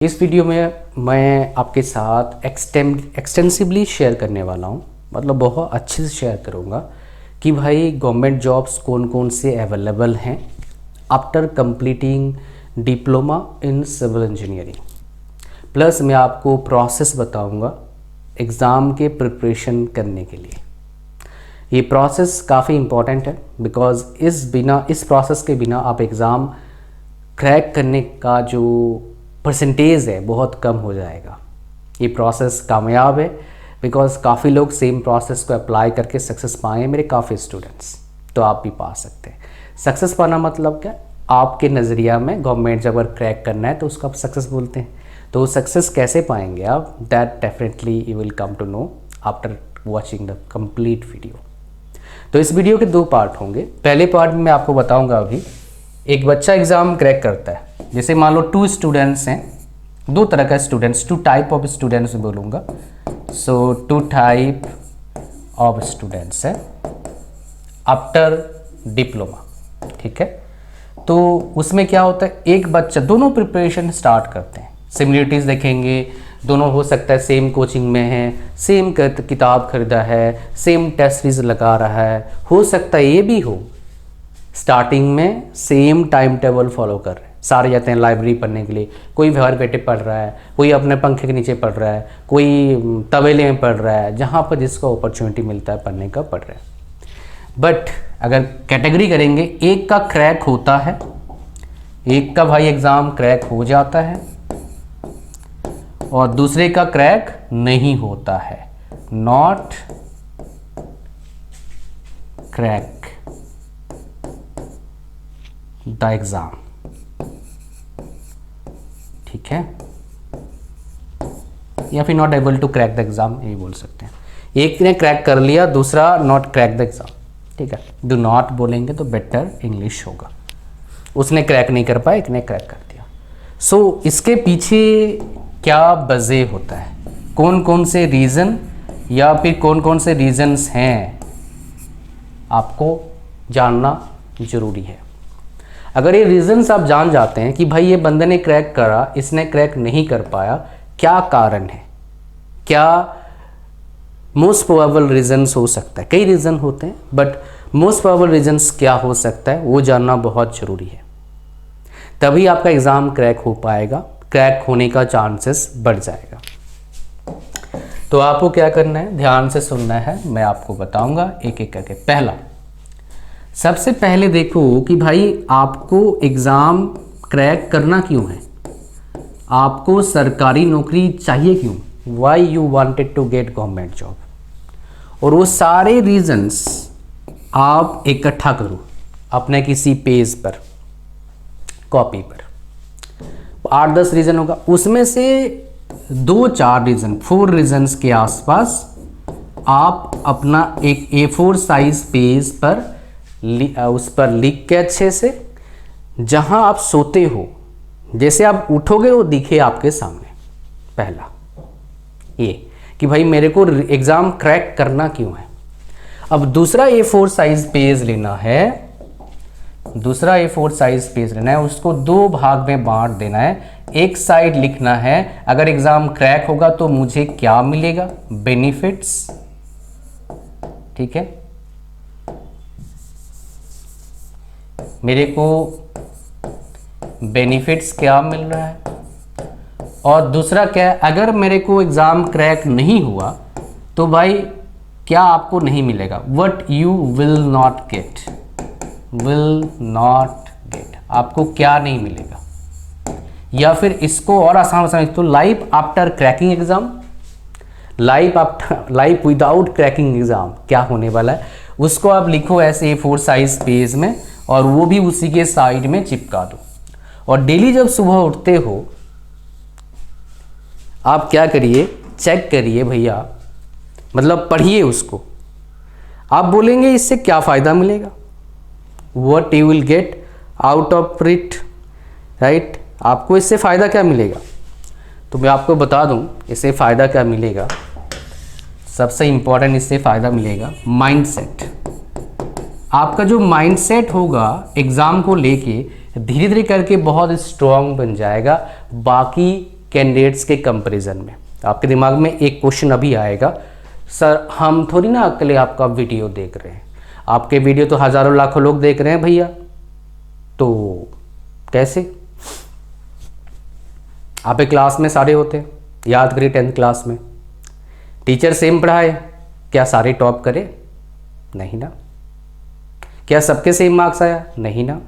इस वीडियो में मैं आपके साथ एक्सटेंसिवली शेयर करने वाला हूँ, मतलब बहुत अच्छे से शेयर करूँगा कि भाई गवर्नमेंट जॉब्स कौन कौन से अवेलेबल हैं after completing diploma in civil engineering. Plus मैं आपको प्रोसेस बताऊँगा एग्ज़ाम के प्रिपरेशन करने के लिए। ये प्रोसेस काफ़ी इम्पॉर्टेंट है बिकॉज़ इस प्रोसेस के बिना आप एग्ज़ाम क्रैक करने का जो परसेंटेज है बहुत कम हो जाएगा। ये प्रोसेस कामयाब है बिकॉज़ काफ़ी लोग सेम प्रोसेस को अप्लाई करके सक्सेस पाए हैं, मेरे काफ़ी स्टूडेंट्स। तो आप भी पा सकते हैं। सक्सेस पाना मतलब क्या, आपके नज़रिया में गवर्नमेंट जब अगर क्रैक करना है तो उसको आप सक्सेस बोलते हैं। तो सक्सेस कैसे पाएंगे आप, that definitely you will come to know after watching the complete video. तो इस वीडियो के दो पार्ट होंगे। पहले पार्ट में मैं आपको बताऊंगा अभी एक बच्चा एग्ज़ाम क्रैक करता है। जैसे मान लो 2 स्टूडेंट्स हैं, दो तरह का स्टूडेंट्स, 2 टाइप ऑफ स्टूडेंट्स बोलूँगा। सो 2 टाइप ऑफ स्टूडेंट्स है आफ्टर डिप्लोमा, ठीक है। तो उसमें क्या होता है, एक बच्चा, दोनों प्रिपरेशन स्टार्ट करते हैं, सिमिलरिटीज़ देखेंगे, दोनों हो सकता है सेम कोचिंग में है, सेम किताब खरीदा है, सेम टेस्ट सीरीज लगा रहा है, हो सकता है ये भी हो स्टार्टिंग में सेम टाइम टेबल फॉलो कर रहे हैं, सारे जाते हैं लाइब्रेरी पढ़ने के लिए, कोई घर बैठे पढ़ रहा है, कोई अपने पंखे के नीचे पढ़ रहा है, कोई तबेले में पढ़ रहा है, जहाँ पर जिसको अपॉर्चुनिटी मिलता है पढ़ने का पढ़ रहा है। बट अगर कैटेगरी करेंगे, एक का क्रैक होता है, एक का भाई एग्ज़ाम क्रैक हो जाता है और दूसरे का क्रैक नहीं होता है, नॉट क्रैक द एग्ज़ाम, ठीक है, या फिर not able to crack the exam, यही बोल सकते हैं। एक ने क्रैक कर लिया, दूसरा नॉट क्रैक द एग्ज़ाम, ठीक है। डू नॉट बोलेंगे तो बेटर इंग्लिश होगा। उसने क्रैक नहीं कर पाया, एक ने क्रैक कर दिया। सो इसके पीछे क्या वजह होता है, कौन कौन से रीज़न या फिर कौन कौन से रीज़न्स हैं, आपको जानना ज़रूरी है। अगर ये रीज़न्स आप जान जाते हैं कि भाई ये बंदे ने क्रैक करा, इसने क्रैक नहीं कर पाया, क्या कारण है, क्या मोस्ट प्रोबेबल रीज़न्स हो सकता है, कई रीज़न होते हैं बट मोस्ट प्रोबेबल रीज़न्स क्या हो सकता है वो जानना बहुत ज़रूरी है। तभी आपका एग्ज़ाम क्रैक हो पाएगा, क्रैक होने का चांसेस बढ़ जाएगा। तो आपको क्या करना है, ध्यान से सुनना है, मैं आपको बताऊंगा एक एक करके। पहला, सबसे पहले देखो कि भाई आपको एग्ज़ाम क्रैक करना क्यों है, आपको सरकारी नौकरी चाहिए क्यों, why you wanted to get government job, और वो सारे रीजंस आप इकट्ठा करो अपने किसी पेज पर, कॉपी पर। 8-10 रीज़न होगा, उसमें से 2-4 रीज़न, 4 रीजन्स के आसपास आप अपना एक A4 साइज पेज पर उस पर लिख के अच्छे से, जहां आप सोते हो, जैसे आप उठोगे वो दिखे आपके सामने। पहला ये कि भाई मेरे को एग्ज़ाम क्रैक करना क्यों है। अब दूसरा A4 साइज पेज लेना है, दूसरा A4 साइज पेज लेना है, उसको 2 भाग में बांट देना है। एक साइड लिखना है अगर एग्ज़ाम क्रैक होगा तो मुझे क्या मिलेगा, बेनिफिट्स, ठीक है, मेरे को बेनिफिट्स क्या मिल रहा है, और दूसरा क्या है, अगर मेरे को एग्ज़ाम क्रैक नहीं हुआ तो भाई क्या आपको नहीं मिलेगा, what you will not gate, will not gate, आपको क्या नहीं मिलेगा। या फिर इसको और आसान समझ तो life after cracking exam, life without cracking exam क्या होने वाला है, उसको आप लिखो ऐसे A4 साइज पेज में, और वो भी उसी के साइड में चिपका दो। और डेली जब सुबह उठते हो आप क्या करिए, चेक करिए भैया, मतलब पढ़िए उसको। आप बोलेंगे इससे क्या फ़ायदा मिलेगा, what you will get out of it, right, आपको इससे फ़ायदा क्या मिलेगा। तो मैं आपको बता दूं इससे फ़ायदा क्या मिलेगा। सबसे इम्पॉर्टेंट इससे फ़ायदा मिलेगा माइंडसेट। आपका जो माइंडसेट होगा एग्ज़ाम को लेके धीरे धीरे करके बहुत स्ट्रॉन्ग बन जाएगा बाकी कैंडिडेट्स के कंपैरिजन में। आपके दिमाग में एक क्वेश्चन अभी आएगा, सर हम थोड़ी ना अकेले आपका वीडियो देख रहे हैं, आपके वीडियो तो हज़ारों लाखों लोग देख रहे हैं भैया, तो कैसे? आप एक क्लास में सारे होते हैं, याद करिए 10th क्लास में टीचर सेम पढ़ाए, क्या सारे टॉप करे? नहीं ना। क्या सबके सेम मार्क्स आया? नहीं ना।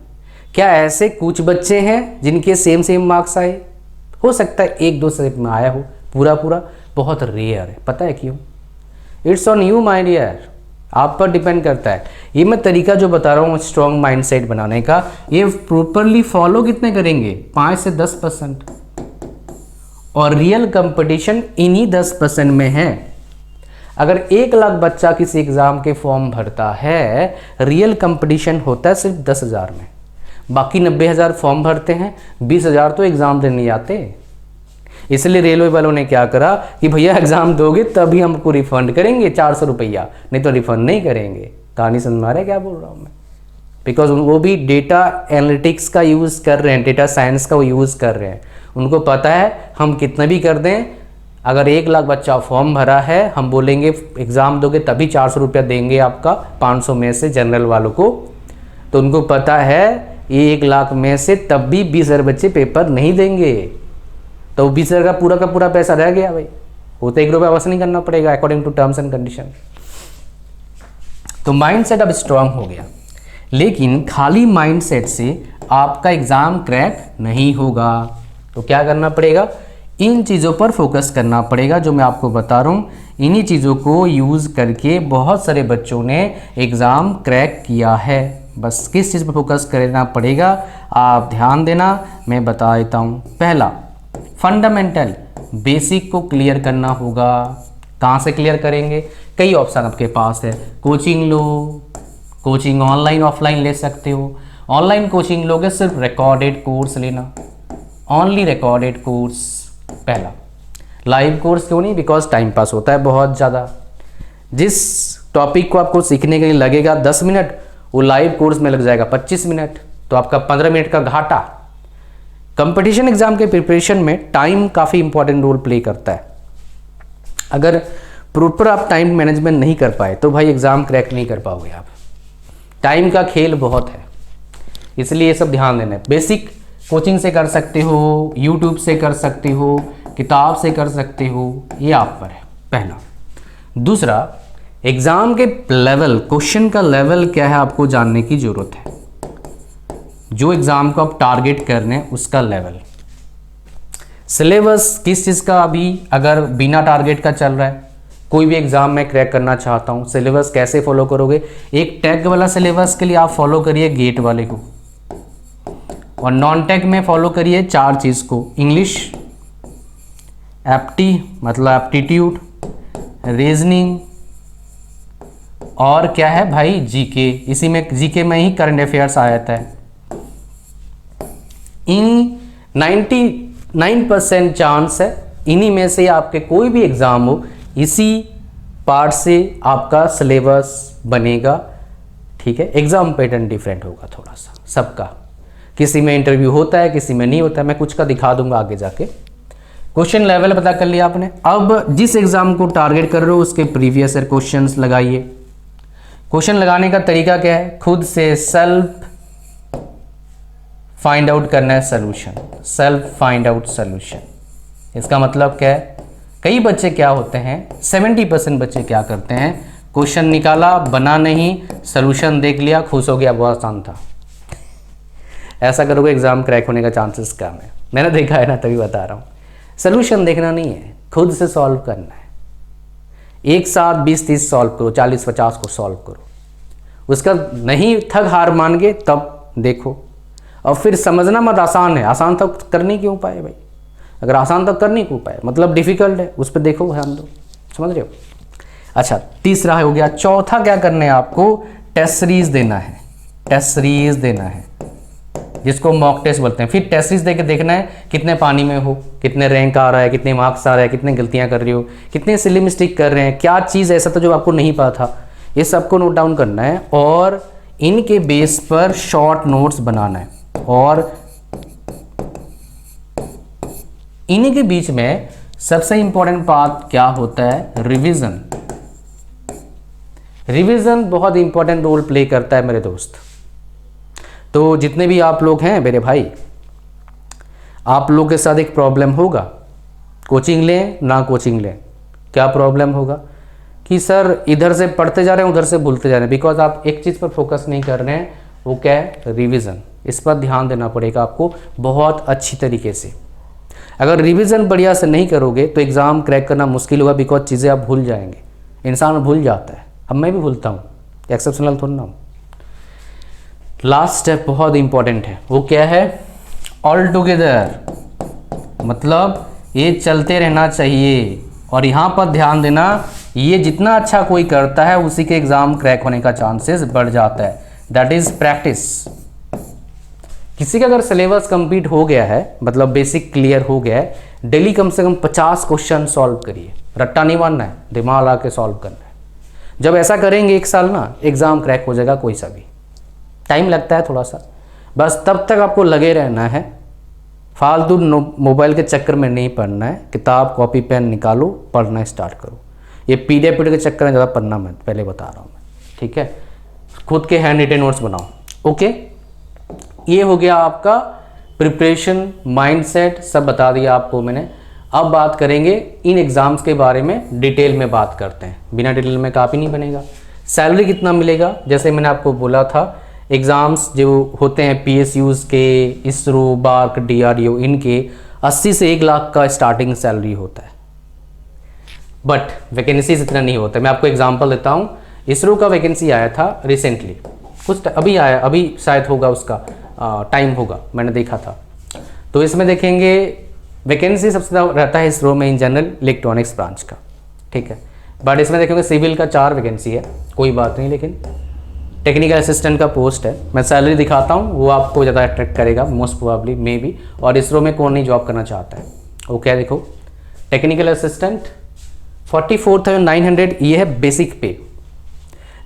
क्या ऐसे कुछ बच्चे हैं जिनके सेम मार्क्स आए? हो सकता है एक दो सेट में आया हो, पूरा बहुत रेयर है। पता है क्यों? It's on you my dear, आप पर डिपेंड करता है। ये मैं तरीका जो बता रहा हूँ स्ट्रॉन्ग माइंडसेट बनाने का, ये प्रॉपरली फॉलो कितने करेंगे? 5 से 10%। और रियल कंपटीशन इन्हीं 10% में है। अगर 1 लाख बच्चा किसी एग्ज़ाम के फॉर्म भरता है, रियल कंपटीशन होता है सिर्फ 10,000 में। बाकी 90,000 फॉर्म भरते हैं, 20,000 तो एग्ज़ाम देने जाते। इसलिए रेलवे वालों ने क्या करा कि भैया एग्ज़ाम दोगे तभी हमको रिफंड करेंगे 400 रुपया, नहीं तो रिफंड नहीं करेंगे। कहानी समझ में आ रहा है क्या बोल रहा हूँ मैं? बिकॉज वो भी डेटा एनालिटिक्स का यूज़ कर रहे हैं, डेटा साइंस का वो यूज़ कर रहे हैं। उनको पता है हम कितना भी कर दें, अगर 1 लाख बच्चा फॉर्म भरा है, हम बोलेंगे एग्ज़ाम दोगे तभी 400 रुपया देंगे आपका 500 में से जनरल वालों को, तो उनको पता है 1 लाख में से तब भी 20,000 बच्चे पेपर नहीं देंगे, तो 20,000 का पूरा पैसा रह गया भाई। वो तो 1 रुपया वापस नहीं करना पड़ेगा according to terms and condition. तो माइंडसेट अब स्ट्रांग हो गया, लेकिन खाली माइंडसेट से आपका एग्ज़ाम क्रैक नहीं होगा। तो क्या करना पड़ेगा? इन चीज़ों पर फोकस करना पड़ेगा जो मैं आपको बता रहा हूँ। इन्हीं चीज़ों को यूज़ करके बहुत सारे बच्चों ने एग्ज़ाम क्रैक किया है। बस किस चीज़ पर फोकस करना पड़ेगा आप ध्यान देना, मैं बता देता हूँ। पहला, फंडामेंटल बेसिक को क्लियर करना होगा। कहाँ से क्लियर करेंगे? कई ऑप्शन आपके पास है। कोचिंग लो, कोचिंग ऑनलाइन ऑफलाइन ले सकते हो। ऑनलाइन कोचिंग लोगे सिर्फ रिकॉर्डेड कोर्स लेना, ओनली रिकॉर्डेड कोर्स पहला। लाइव कोर्स क्यों नहीं? बिकॉज टाइम पास होता है बहुत ज़्यादा। जिस टॉपिक को आपको सीखने के लिए लगेगा 10 मिनट, वो लाइव कोर्स में लग जाएगा 25 मिनट, तो आपका 15 मिनट का घाटा। कंपटीशन एग्जाम के प्रिपरेशन में टाइम काफ़ी इंपॉर्टेंट रोल प्ले करता है। अगर प्रॉपर आप टाइम मैनेजमेंट नहीं कर पाए तो भाई एग्ज़ाम क्रैक नहीं कर पाओगे आप। टाइम का खेल बहुत है, इसलिए ये सब ध्यान देना है। बेसिक कोचिंग से कर सकते हो, यूट्यूब से कर सकते हो, किताब से कर सकते हो, ये आप पर है पहला। दूसरा, एग्ज़ाम के लेवल, क्वेश्चन का लेवल क्या है आपको जानने की ज़रूरत है। जो एग्ज़ाम को आप टारगेट कर रहे हैं उसका लेवल। सिलेबस किस चीज़ का अभी अगर बिना टारगेट का चल रहा है, कोई भी एग्ज़ाम में क्रैक करना चाहता हूँ, सिलेबस कैसे फॉलो करोगे? एक टैग वाला सिलेबस के लिए आप फॉलो करिए गेट वाले को, और नॉन टैग में फॉलो करिए 4 चीज़ को। इंग्लिश, एप्टी मतलब एप्टीट्यूड, रीजनिंग, और क्या है भाई? जीके। इसी में जीके में ही करंट अफेयर्स आ जाता है। इन 99% चांस है इन्हीं में से आपके कोई भी एग्ज़ाम हो, इसी पार्ट से आपका सिलेबस बनेगा। ठीक है, एग्ज़ाम पैटर्न डिफरेंट होगा थोड़ा सा सबका, किसी में इंटरव्यू होता है, किसी में नहीं होता है। मैं कुछ का दिखा दूंगा आगे जाके। क्वेश्चन लेवल पता कर लिया आपने। अब जिस एग्ज़ाम को टारगेट कर रहे हो उसके प्रीवियस ईयर क्वेश्चंस लगाइए। क्वेश्चन लगाने का तरीका क्या है? खुद से सेल्फ फाइंड आउट करना है solution, self find out solution. इसका मतलब क्या है? कई बच्चे क्या होते हैं, 70% बच्चे क्या करते हैं, क्वेश्चन निकाला, बना नहीं, सॉल्यूशन देख लिया, खुश हो गया, बहुत आसान था। ऐसा करोगे एग्जाम क्रैक होने का चांसेस कम है। मैंने देखा है ना, तभी बता रहा हूँ। सॉल्यूशन देखना नहीं है, खुद से सॉल्व करना है। एक साथ 20-30 सॉल्व करो, 40-50 को सॉल्व करो। उसका नहीं थक हार मान गए तब देखो, और फिर समझना मत आसान है। आसान तक कर नहीं क्यों पाए भाई? अगर आसान तक कर नहीं क्यों पाए मतलब डिफिकल्ट है, उस पर देखो, ध्यान दो। समझ रहे हो? अच्छा, तीसरा हो गया। चौथा क्या करना है आपको? टेस्ट सीरीज देना है। टेस्ट सीरीज देना है जिसको मॉक टेस्ट बोलते हैं। फिर टेस्ट सीरीज देके देखना है कितने पानी में हो, कितने रैंक आ रहा है, कितने मार्क्स आ रहा है, कितने गलतियां कर रही हो, कितने सिली मिस्टेक कर रहे हैं, क्या चीज़ ऐसा था जो आपको नहीं पता था, ये सबको नोट डाउन करना है। और इनके बेस पर शॉर्ट नोट्स बनाना है। और इन्हीं के बीच में सबसे इंपॉर्टेंट पार्ट क्या होता है, रिवीजन। रिवीजन बहुत इंपॉर्टेंट रोल प्ले करता है मेरे दोस्त। तो जितने भी आप लोग हैं मेरे भाई, आप लोग के साथ एक प्रॉब्लम होगा, कोचिंग लें ना कोचिंग लें, क्या प्रॉब्लम होगा कि सर इधर से पढ़ते जा रहे हैं उधर से भूलते जा रहे हैं, बिकॉज आप एक चीज़ पर फोकस नहीं कर रहे हैं, वो क्या है, रिवीजन। इस पर ध्यान देना पड़ेगा आपको बहुत अच्छी तरीके से। अगर रिवीजन बढ़िया से नहीं करोगे तो एग्ज़ाम क्रैक करना मुश्किल होगा, बिकॉज चीज़ें आप भूल जाएंगे। इंसान भूल जाता है, अब मैं भी भूलता हूँ, एक्सेप्शनल थोड़ा ना हूँ। लास्ट स्टेप बहुत इंपॉर्टेंट है, वो क्या है, ऑल टुगेदर, मतलब ये चलते रहना चाहिए। और यहाँ पर ध्यान देना, ये जितना अच्छा कोई करता है उसी के एग्ज़ाम क्रैक होने का चांसेस बढ़ जाता है। That is practice. किसी का अगर सिलेबस कंप्लीट हो गया है, मतलब बेसिक क्लियर हो गया है, डेली कम से कम 50 क्वेश्चन सॉल्व करिए। रट्टा नहीं मारना है, दिमाग ला के सॉल्व करना है। जब ऐसा करेंगे 1 साल ना, एग्ज़ाम क्रैक हो जाएगा कोई सा भी। टाइम लगता है थोड़ा सा, बस तब तक आपको लगे रहना है। फालतू मोबाइल के चक्कर में नहीं पढ़ना है, किताब कॉपी पेन निकालो, पढ़ना स्टार्ट करो। ये PDF के चक्कर में ज़्यादा पढ़ना मत, पहले बता रहा हूँ मैं, ठीक है। खुद के हैंड रिटेन नोट्स बनाओ। ओके, ये हो गया आपका प्रिपरेशन, माइंडसेट, सब बता दिया आपको मैंने। अब बात करेंगे इन एग्ज़ाम्स के बारे में, डिटेल में बात करते हैं। बिना डिटेल में काफ़ी नहीं बनेगा। सैलरी कितना मिलेगा, जैसे मैंने आपको बोला था, एग्ज़ाम्स जो होते हैं PSUs के, इसरो, बार्क, DRDO, इनके 80 से 1 लाख का स्टार्टिंग सैलरी होता है। बट वैकेंसीज इतना नहीं होता। मैं आपको एग्जांपल देता हूँ। इसरो का वैकेंसी आया था रिसेंटली, कुछ अभी आया, अभी शायद होगा उसका टाइम होगा, मैंने देखा था। तो इसमें देखेंगे वैकेंसी सबसे ज़्यादा रहता है इसरो में इन जनरल इलेक्ट्रॉनिक्स ब्रांच का, ठीक है। बट इसमें देखेंगे सिविल का 4 वैकेंसी है, कोई बात नहीं, लेकिन टेक्निकल असिस्टेंट का पोस्ट है। मैं सैलरी दिखाता हूँ, वो आपको ज़्यादा अट्रैक्ट करेगा मोस्ट प्रोबेबली, मे बी। और इसरो में कौन नहीं जॉब करना चाहता है, वो क्या, देखो टेक्निकल असिस्टेंट 44,900, ये है बेसिक पे।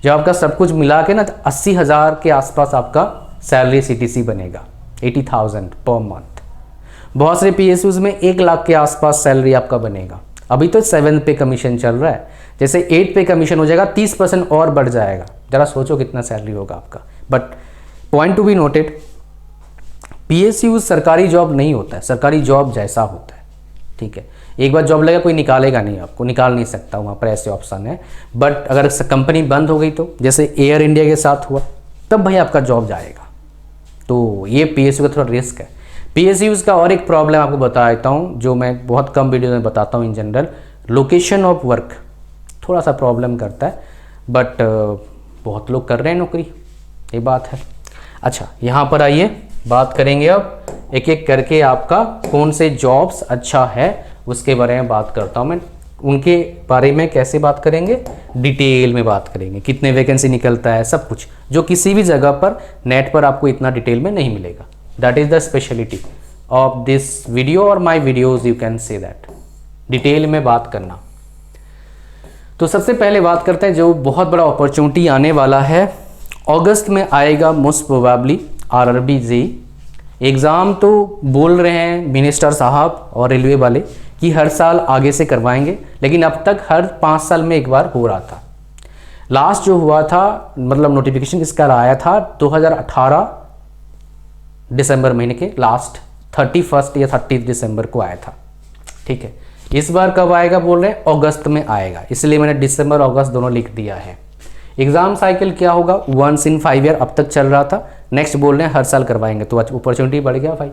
जब आपका सब कुछ मिला के ना, तो 80,000 के आसपास आपका सैलरी CTC बनेगा, 80,000 पर मंथ। बहुत सारे PSUs में 1 लाख के आसपास सैलरी आपका बनेगा। अभी तो 7 पे कमीशन चल रहा है, जैसे 8 पे कमीशन हो जाएगा 30% और बढ़ जाएगा। ज़रा सोचो कितना सैलरी होगा आपका। But point to be noted, PSU सरकारी जॉब नहीं होता है, सरकारी जॉब जैसा होता है, ठीक है। एक बार जॉब लगेगा, कोई निकालेगा नहीं, आपको निकाल नहीं सकता, वहाँ पर ऐसे ऑप्शन है। बट अगर कंपनी बंद हो गई तो, जैसे एयर इंडिया के साथ हुआ, तब भाई आपका जॉब जाएगा। तो ये PSU का थोड़ा रिस्क है। PSUs का और एक प्रॉब्लम आपको बता देता हूँ, जो मैं बहुत कम वीडियो में बताता हूँ in general, location of work थोड़ा सा प्रॉब्लम करता है। बट बहुत लोग कर रहे हैं नौकरी, ये बात है। अच्छा, यहाँ पर आइए बात करेंगे अब एक एक करके आपका कौन से जॉब्स अच्छा है उसके बारे में बात करता हूँ मैं। उनके बारे में कैसे बात करेंगे, डिटेल में बात करेंगे, कितने वैकेंसी निकलता है, सब कुछ, जो किसी भी जगह पर नेट पर आपको इतना डिटेल में नहीं मिलेगा। That is the speciality of this video और my videos, you can say that, detail में बात करना। तो सबसे पहले बात करते हैं जो बहुत बड़ा अपॉर्चुनिटी आने वाला है, अगस्त में आएगा most probably RRB JEE exam. तो बोल रहे हैं मिनिस्टर साहब और रेलवे वाले कि हर साल आगे से करवाएंगे, लेकिन अब तक हर 5 साल में एक बार हो रहा था। लास्ट जो हुआ था, मतलब नोटिफिकेशन इसका आया था 2018 दिसंबर महीने के लास्ट 31 या 30 दिसंबर को आया था, ठीक है। इस बार कब आएगा बोल रहे हैं, अगस्त में आएगा, इसलिए मैंने दिसंबर अगस्त दोनों लिख दिया है। एग्जाम साइकिल क्या होगा, 1 in 5 ईयर अब तक चल रहा था, नेक्स्ट बोल रहे हैं हर साल करवाएंगे, तो अपॉर्चुनिटी बढ़ गया भाई।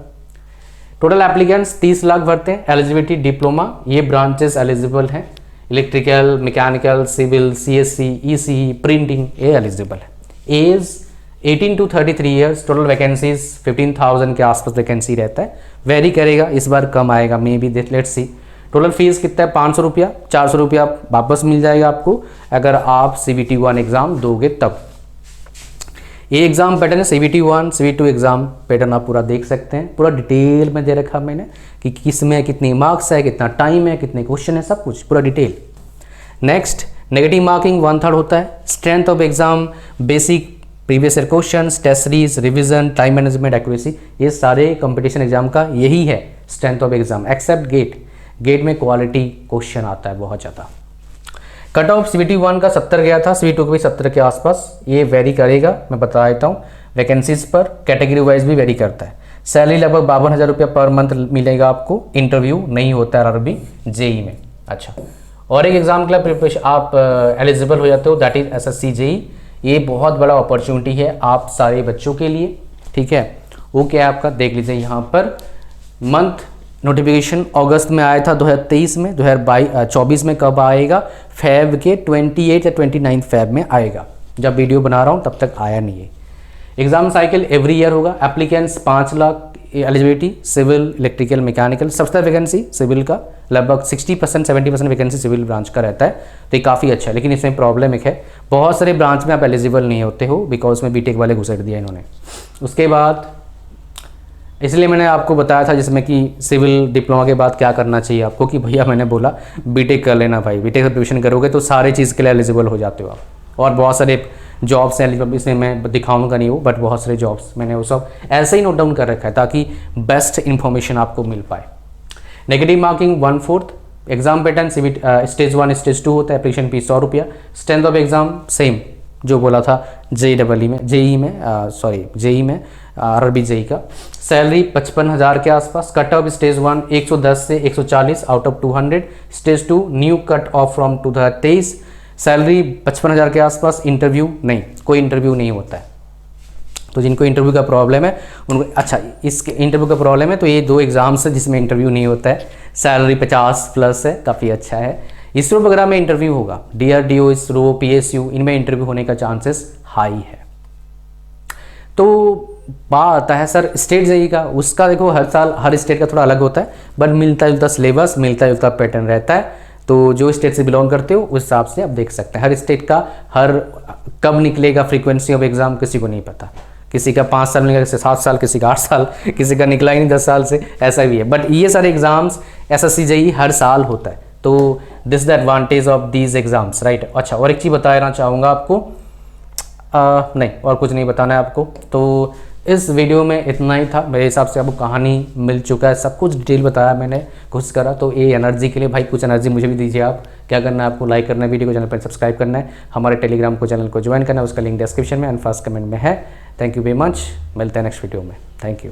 टोटल एप्लीकेंट्स 30 लाख भरते हैं। एलिजिबिलिटी डिप्लोमा, ये ब्रांचेस एलिजिबल हैं, electrical, mechanical, civil, CSC, ECE, printing, ये एलिजिबल है। Age 18 to 33 years. Total vacancies 15,000 के आसपास वैकेंसी रहता है, वेरी करेगा, इस बार कम आएगा may be, let's see. Total fees कितना है, 500 रुपया, 400 रुपया वापस मिल जाएगा आपको अगर आप CBT 1 एग्ज़ाम दोगे तब। ये एग्ज़ाम पैटर्न है CBT 1, CBT 2 एग्ज़ाम पैटर्न आप पूरा देख सकते हैं, पूरा डिटेल में दे रखा मैंने कि किस में कितनी मार्क्स है, कितना टाइम है, कितने क्वेश्चन है, सब कुछ पूरा डिटेल। नेक्स्ट, नेगेटिव मार्किंग 1/3 होता है। Strength of exam, basic previous year question, test series, revision, time management, accuracy, ये सारे कंपटीशन एग्जाम का यही है strength of exam except GATE, GATE में क्वालिटी क्वेश्चन आता है बहुत ज़्यादा। कट ऑफ CBT 1 का 70 गया था, CBT 2 का भी 70 के आसपास, ये वेरी करेगा, मैं बता देता हूँ। वैकेंसीज पर कैटेगरी वाइज भी वेरी करता है। सैलरी लगभग 52,000 रुपया पर मंथ मिलेगा आपको। इंटरव्यू नहीं होता है RRB JEE में। अच्छा, और एक एग्जाम के लिए प्रिपरेशन आप एलिजिबल हो जाते हो, दैट इज SSC JEE। ये बहुत बड़ा अपॉर्चुनिटी है आप सारे बच्चों के लिए, ठीक है। वो क्या है आपका, देख लीजिए यहाँ पर। मंथ नोटिफिकेशन अगस्त में आया था 2023 में, 2024 में कब आएगा, फेब के 28 या 29 फेब में आएगा। जब वीडियो बना रहा हूँ तब तक आया नहीं है। एग्जाम साइकिल एवरी ईयर होगा। Applicants 5 lakh, eligibility civil, electrical, mechanical, सबसे वैकेंसी सिविल का लगभग 60% 70% वैकेंसी सिविल ब्रांच का रहता है, तो ये काफ़ी अच्छा है। लेकिन इसमें प्रॉब्लम एक है, बहुत सारे ब्रांच में आप एलिजिबल नहीं होते हो, बिकॉज में बीटेक वाले घुसेड़ दिया इन्होंने। उसके बाद इसलिए मैंने आपको बताया था जिसमें कि सिविल डिप्लोमा के बाद क्या करना चाहिए आपको, कि भैया मैंने बोला बीटेक कर लेना भाई, बीटेक से प्रिपरेशन करोगे तो सारे चीज़ के लिए एलिजिबल हो जाते हो आप। और बहुत सारे जॉब्स हैं, इसमें मैं दिखाऊंगा नहीं वो, बट बहुत सारे जॉब्स मैंने वो सब ऐसे ही नोट डाउन कर रखा है ताकि बेस्ट इन्फॉर्मेशन आपको मिल पाए। Negative marking 1/4। Exam pattern stage 1 stage 2 होता है। एप्लीकेशन फीस 100 रुपया। स्ट्रेंथ ऑफ एग्जाम सेम जो बोला था JEE में RRB JEE का। सैलरी 55,000 के आसपास। कट ऑफ स्टेज 1 110 से 140 out of 200। Stage 2 new cut off from 2023। Salary 55,000 के आसपास। इंटरव्यू नहीं, कोई इंटरव्यू नहीं होता है। तो जिनको इंटरव्यू का प्रॉब्लम है उनको, अच्छा इसके इंटरव्यू का प्रॉब्लम है तो ये 2 एग्जाम्स है जिसमें इंटरव्यू नहीं होता है। सैलरी 50+ है, काफ़ी अच्छा है। इसरो वगैरह में इंटरव्यू होगा, DRDO, इसरो, PSU, इनमें इंटरव्यू होने का चांसेस हाई है। तो बात आता है सर स्टेट JEE का, उसका देखो हर साल हर स्टेट का थोड़ा अलग होता है, बट मिलता जुलता सिलेबस, मिलता जुलता पैटर्न रहता है। तो जो स्टेट से बिलोंग करते हो उस हिसाब से आप देख सकते हैं। हर स्टेट का हर कब निकलेगा फ्रीक्वेंसी ऑफ एग्जाम किसी को नहीं पता, किसी का 5 साल निकलेगा, किसी 7 साल, किसी का 8 साल, किसी का निकला ही नहीं 10 साल से, ऐसा भी है। बट ये सारे एग्जाम्स SSC JEE हर साल होता है, तो this the advantage of these exams, right. अच्छा, और एक चीज़ बताना चाहूँगा आपको, नहीं और कुछ नहीं बताना है आपको। तो इस वीडियो में इतना ही था, मेरे हिसाब से आपको कहानी मिल चुका है, सब कुछ डिटेल बताया मैंने, कोशिश करा। तो ये एनर्जी के लिए भाई कुछ एनर्जी मुझे भी दीजिए आप। क्या करना है आपको, लाइक करना है वीडियो को, चैनल पर सब्सक्राइब करना है, हमारे टेलीग्राम को चैनल को ज्वाइन करना है, उसका लिंक डिस्क्रिप्शन में एंड फर्स्ट कमेंट में है। थैंक यू वेरी मच, मिलते हैं नेक्स्ट वीडियो में। Thank you.